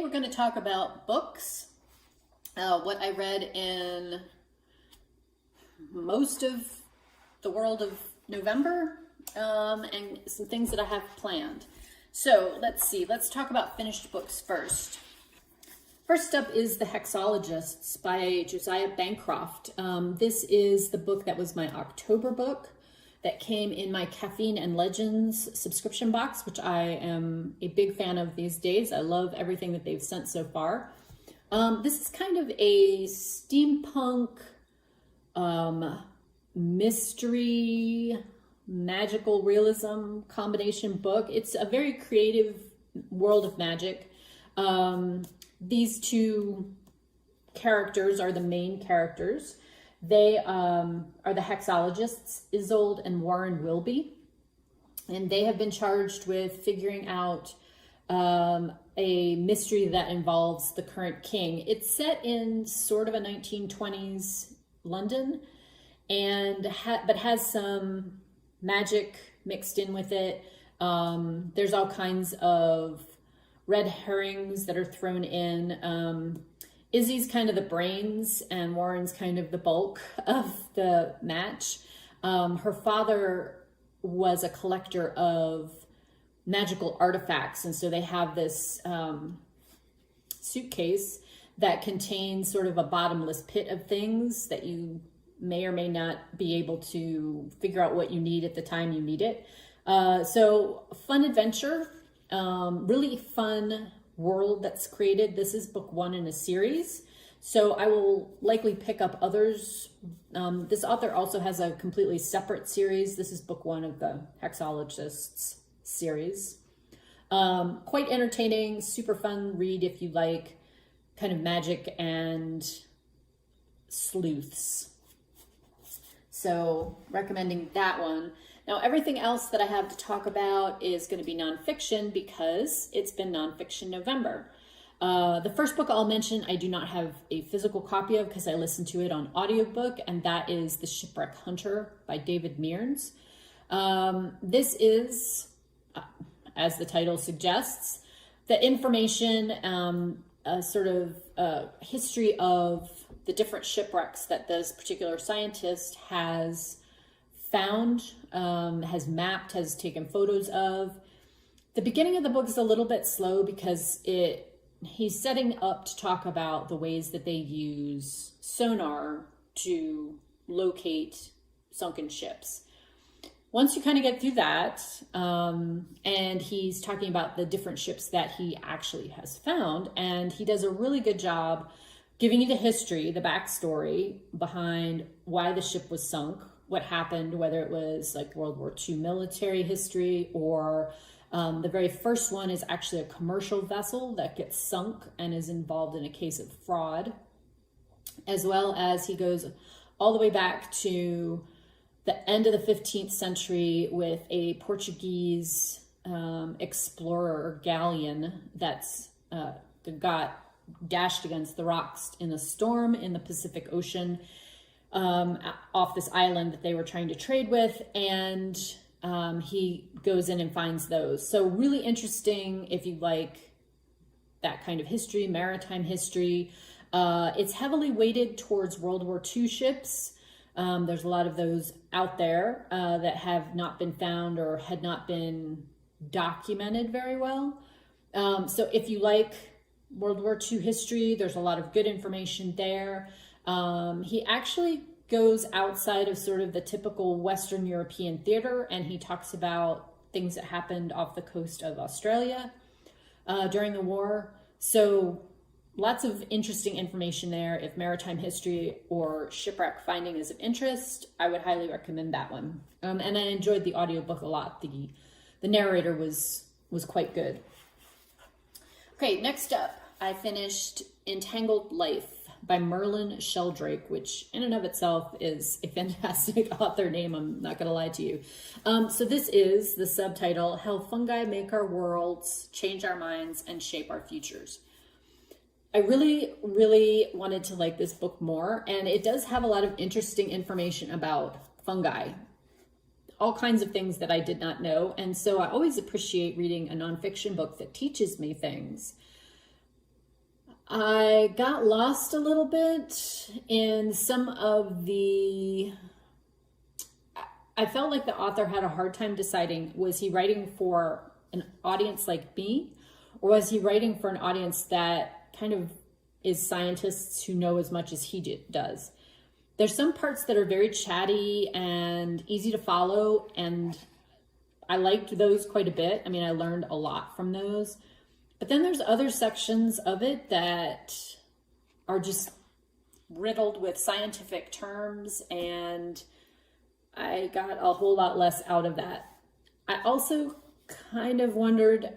we're going to talk about books, what I read in most of the world of November, and some things that I have planned. So let's see, let's talk about finished books first. First up is The Hexologists by Josiah Bancroft. This is the book that was my October book that came in my Caffeine and Legends subscription box, which I am a big fan of these days. I love everything that they've sent so far. This is kind of a steampunk mystery, magical realism combination book. It's a very creative world of magic. These two characters are the main characters. They are the Hexologists, Isolde and Warren Wilby, and they have been charged with figuring out a mystery that involves the current king. It's set in sort of a 1920s London, and but has some magic mixed in with it. There's all kinds of red herrings that are thrown in. Izzy's kind of the brains and Warren's kind of the bulk of the match. Her father was a collector of magical artifacts, and so they have this suitcase that contains sort of a bottomless pit of things that you may or may not be able to figure out what you need at the time you need it. So fun adventure, really fun world that's created. This is book one in a series, so I will likely pick up others. This author also has a completely separate series. This is book one of the Hexologists series. Quite entertaining, super fun read if you like kind of magic and sleuths. So recommending that one. Now, everything else that I have to talk about is going to be nonfiction because it's been Nonfiction November. The first book I'll mention, I do not have a physical copy of because I listened to it on audiobook, and that is The Shipwreck Hunter by David Mearns. This is, as the title suggests, the information, a sort of history of the different shipwrecks that this particular scientist has found, has mapped, has taken photos of. The beginning of the book is a little bit slow because he's setting up to talk about the ways that they use sonar to locate sunken ships. Once you kind of get through that, and he's talking about the different ships that he actually has found, and he does a really good job giving you the history, the backstory behind why the ship was sunk, what happened, whether it was like World War II military history, or the very first one is actually a commercial vessel that gets sunk and is involved in a case of fraud, as well as he goes all the way back to the end of the 15th century with a Portuguese explorer galleon that's got dashed against the rocks in a storm in the Pacific Ocean, off this island that they were trying to trade with, and he goes in and finds those. So really interesting if you like that kind of history, maritime history. It's heavily weighted towards World War II ships. There's a lot of those out there that have not been found or had not been documented very well. So if you like World War II history, there's a lot of good information there. He actually goes outside of sort of the typical Western European theater, and he talks about things that happened off the coast of Australia during the war. So lots of interesting information there. If maritime history or shipwreck finding is of interest, I would highly recommend that one. And I enjoyed the audiobook a lot. The narrator was quite good. Okay, next up, I finished Entangled Life by Merlin Sheldrake, which in and of itself is a fantastic author name, I'm not going to lie to you. So this is the subtitle, How Fungi Make Our Worlds, Change Our Minds, and Shape Our Futures. I really, really wanted to like this book more, and it does have a lot of interesting information about fungi, all kinds of things that I did not know. And so I always appreciate reading a nonfiction book that teaches me things. I got lost a little bit in some of the... I felt like the author had a hard time deciding, was he writing for an audience like me, or was he writing for an audience that kind of is scientists who know as much as he does? There's some parts that are very chatty and easy to follow, and I liked those quite a bit. I mean, I learned a lot from those. But then there's other sections of it that are just riddled with scientific terms, and I got a whole lot less out of that. I also kind of wondered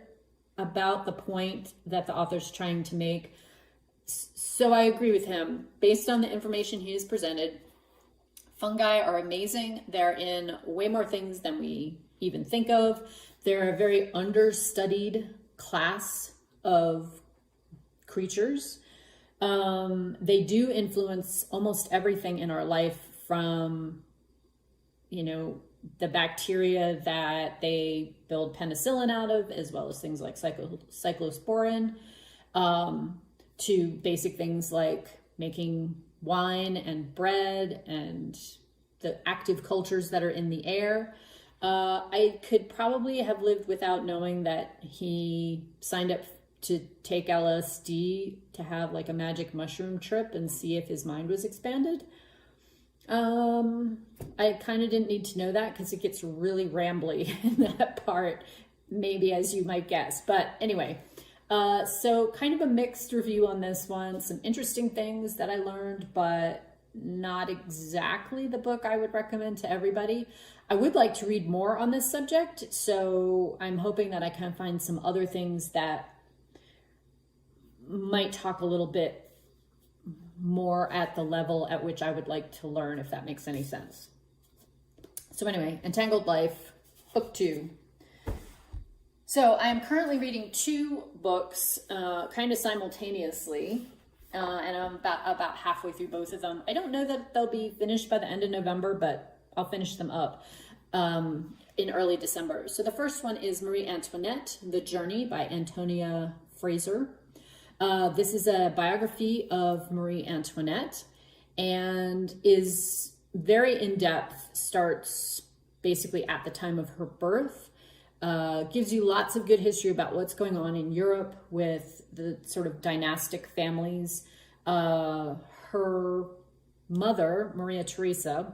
about the point that the author's trying to make. So I agree with him. Based on the information he has presented, fungi are amazing. They're in way more things than we even think of. They're a very understudied class of creatures. They do influence almost everything in our life, from, you know, the bacteria that they build penicillin out of, as well as things like cyclosporin, to basic things like making wine and bread and the active cultures that are in the air. I could probably have lived without knowing that he signed up to take LSD to have like a magic mushroom trip and see if his mind was expanded. I kind of didn't need to know that because it gets really rambly in that part, maybe, as you might guess. But anyway, so kind of a mixed review on this one. Some interesting things that I learned, but not exactly the book I would recommend to everybody. I would like to read more on this subject, so I'm hoping that I can find some other things that might talk a little bit more at the level at which I would like to learn, if that makes any sense. So anyway, Entangled Life, book 2. So I am currently reading 2 books kind of simultaneously, and I'm about halfway through both of them. I don't know that they'll be finished by the end of November, but I'll finish them up in early December. So the first one is Marie Antoinette, The Journey by Antonia Fraser. This is a biography of Marie Antoinette and is very in-depth, starts basically at the time of her birth, gives you lots of good history about what's going on in Europe with the sort of dynastic families. Her mother, Maria Theresa,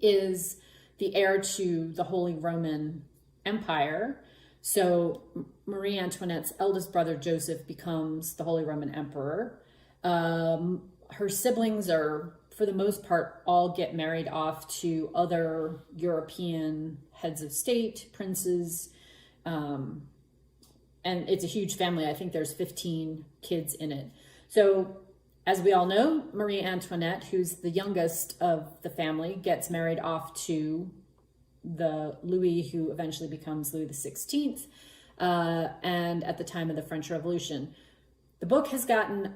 is the heir to the Holy Roman Empire. So Marie Antoinette's eldest brother, Joseph, becomes the Holy Roman Emperor. Her siblings are, for the most part, all get married off to other European heads of state, princes, and it's a huge family. I think there's 15 kids in it. So as we all know, Marie Antoinette, who's the youngest of the family, gets married off to the Louis, who eventually becomes Louis XVI, and at the time of the French Revolution. The book has gotten,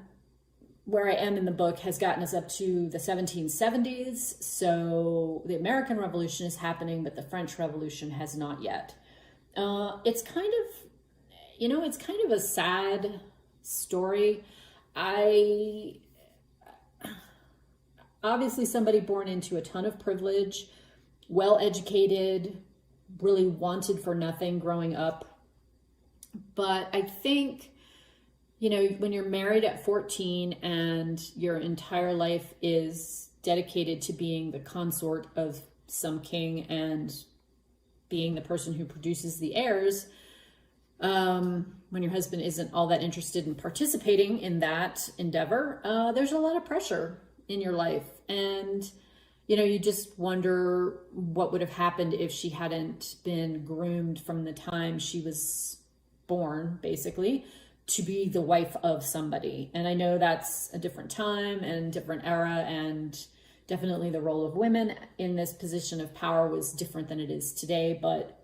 where I am in the book, has gotten us up to the 1770s. So the American Revolution is happening, but the French Revolution has not yet. It's kind of a sad story. Obviously somebody born into a ton of privilege, well-educated, really wanted for nothing growing up. But I think, when you're married at 14 and your entire life is dedicated to being the consort of some king and being the person who produces the heirs, when your husband isn't all that interested in participating in that endeavor, there's a lot of pressure in your life. And you just wonder what would have happened if she hadn't been groomed from the time she was born, basically, to be the wife of somebody. And I know that's a different time and different era, and definitely the role of women in this position of power was different than it is today. But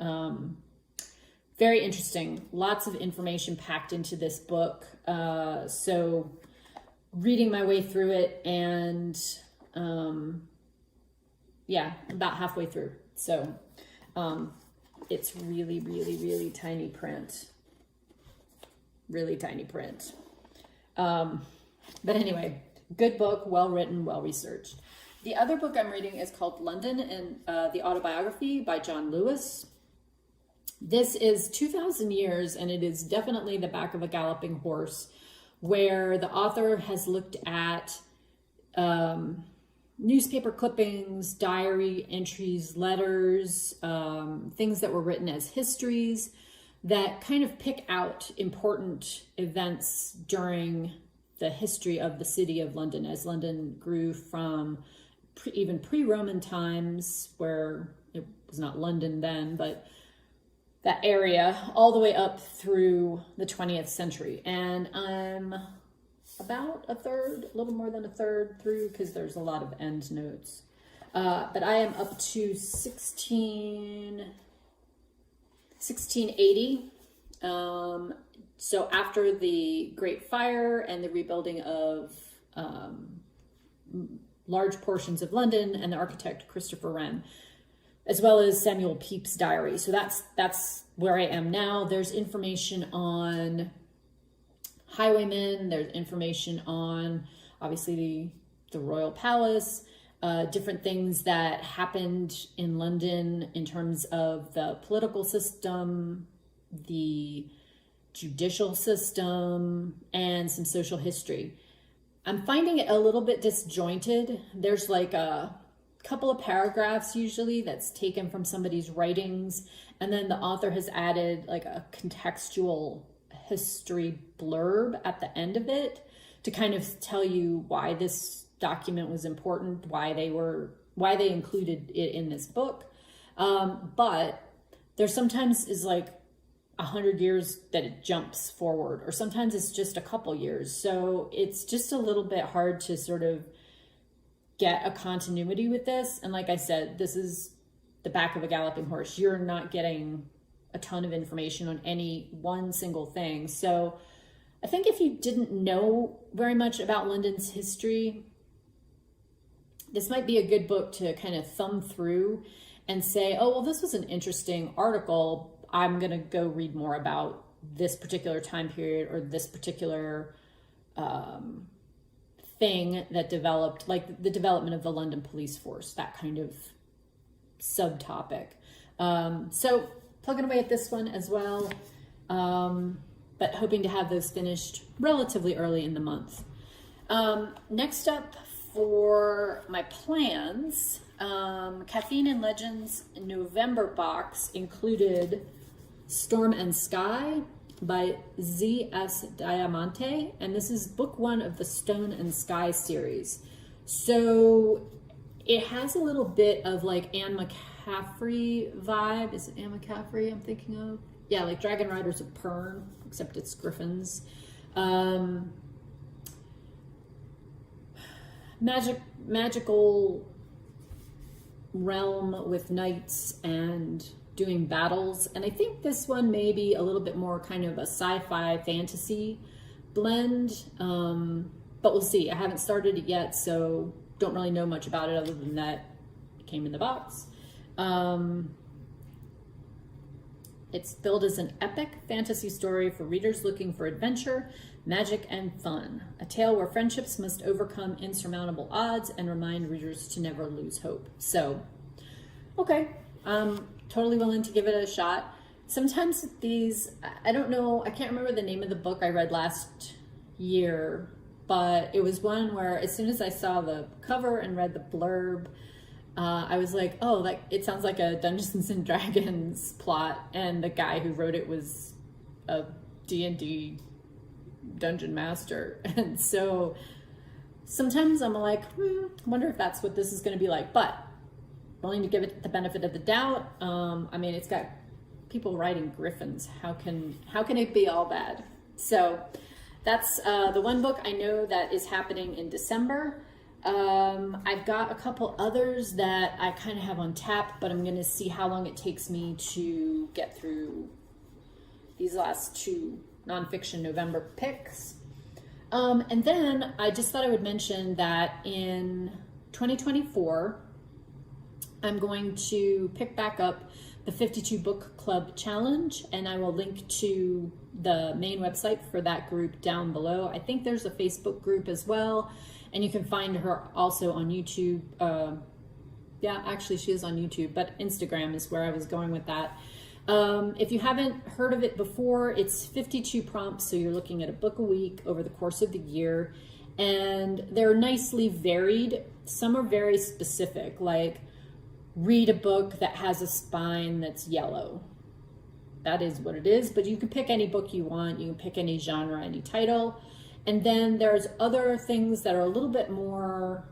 very interesting. Lots of information packed into this book. So reading my way through it, and about halfway through. So it's really, really, really tiny print. Really tiny print. But anyway, good book, well written, well researched. The other book I'm reading is called London and the Autobiography by John Lewis. This is 2,000 years, and it is definitely the back of a galloping horse, where the author has looked at newspaper clippings, diary entries, letters, things that were written as histories that kind of pick out important events during the history of the city of London, as London grew from even pre-Roman times, where it was not London then, but that area, all the way up through the 20th century. And I'm about a little more than a third through, because there's a lot of end notes. But I am up to 1680. So after the Great Fire and the rebuilding of large portions of London, and the architect Christopher Wren, as well as Samuel Pepys' diary. So that's where I am now. There's information on highwaymen. There's information on, obviously, the Royal Palace, different things that happened in London in terms of the political system, the judicial system, and some social history. I'm finding it a little bit disjointed. There's like a couple of paragraphs usually that's taken from somebody's writings, and then the author has added like a contextual history blurb at the end of it to kind of tell you why this document was important, why they included it in this book. But there sometimes is like 100 years that it jumps forward, or sometimes it's just a couple years. So it's just a little bit hard to sort of get a continuity with this. And like I said, this is the back of a galloping horse. You're not getting a ton of information on any one single thing. So I think if you didn't know very much about London's history, this might be a good book to kind of thumb through and say, oh, well, this was an interesting article. I'm going to go read more about this particular time period, or this particular thing that developed, like the development of the London police force, that kind of subtopic. So plugging away at this one as well, but hoping to have those finished relatively early in the month. Next up for my plans, Caffeine and Legends November box included Storm and Sky by Z.S. Diamante, and this is book 1 of the Stone and Sky series. So it has a little bit of like Anne McCaffrey vibe. Is it Anne McCaffrey I'm thinking of? Yeah, like Dragon Riders of Pern, except it's griffins. Magical realm with knights and doing battles. And I think this one may be a little bit more kind of a sci-fi fantasy blend, but we'll see. I haven't started it yet, so don't really know much about it other than that it came in the box. It's billed as an epic fantasy story for readers looking for adventure, magic, and fun. A tale where friendships must overcome insurmountable odds and remind readers to never lose hope. So, okay, I'm totally willing to give it a shot. Sometimes these, I don't know, I can't remember the name of the book I read last year, but it was one where as soon as I saw the cover and read the blurb, I was like, oh, it sounds like a Dungeons and Dragons plot, and the guy who wrote it was a D&D dungeon master. And so sometimes I'm like, I wonder if that's what this is going to be like, but willing to give it the benefit of the doubt. I mean, it's got people riding griffins. How can it be all bad? So that's the one book I know that is happening in December. I've got a couple others that I kind of have on tap, but I'm going to see how long it takes me to get through these last 2 nonfiction November picks. And then I just thought I would mention that in 2024, I'm going to pick back up the 52 Book Club Challenge, and I will link to the main website for that group down below. I think there's a Facebook group as well, and you can find her also on YouTube. Yeah, actually she is on YouTube, but Instagram is where I was going with that. If you haven't heard of it before, it's 52 prompts, so you're looking at a book a week over the course of the year, and they're nicely varied. Some are very specific, like read a book that has a spine that's yellow. That is what it is, but you can pick any book you want. You can pick any genre, any title. And then there's other things that are a little bit more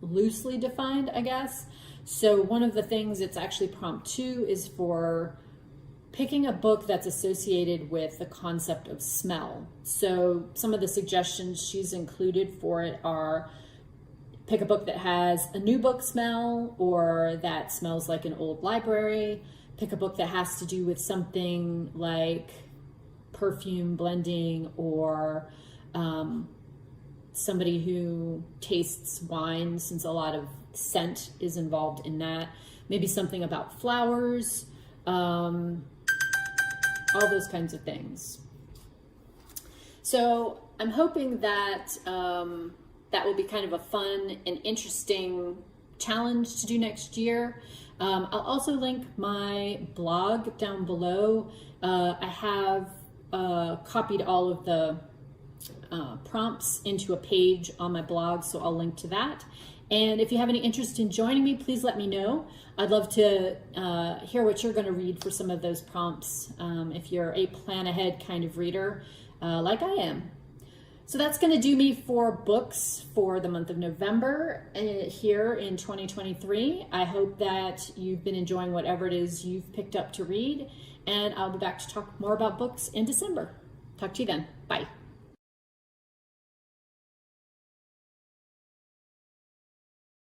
loosely defined, I guess. So one of the things, it's actually prompt 2, is for picking a book that's associated with the concept of smell. So some of the suggestions she's included for it are pick a book that has a new book smell or that smells like an old library. Pick a book that has to do with something like perfume blending or somebody who tastes wine, since a lot of scent is involved in that. Maybe something about flowers, all those kinds of things. So I'm hoping that that will be kind of a fun and interesting challenge to do next year. I'll also link my blog down below. I have copied all of the prompts into a page on my blog, so I'll link to that. And if you have any interest in joining me, please let me know. I'd love to hear what you're going to read for some of those prompts, if you're a plan ahead kind of reader like I am. So that's going to do me for books for the month of November here in 2023. I hope that you've been enjoying whatever it is you've picked up to read, and I'll be back to talk more about books in December. Talk to you then. Bye.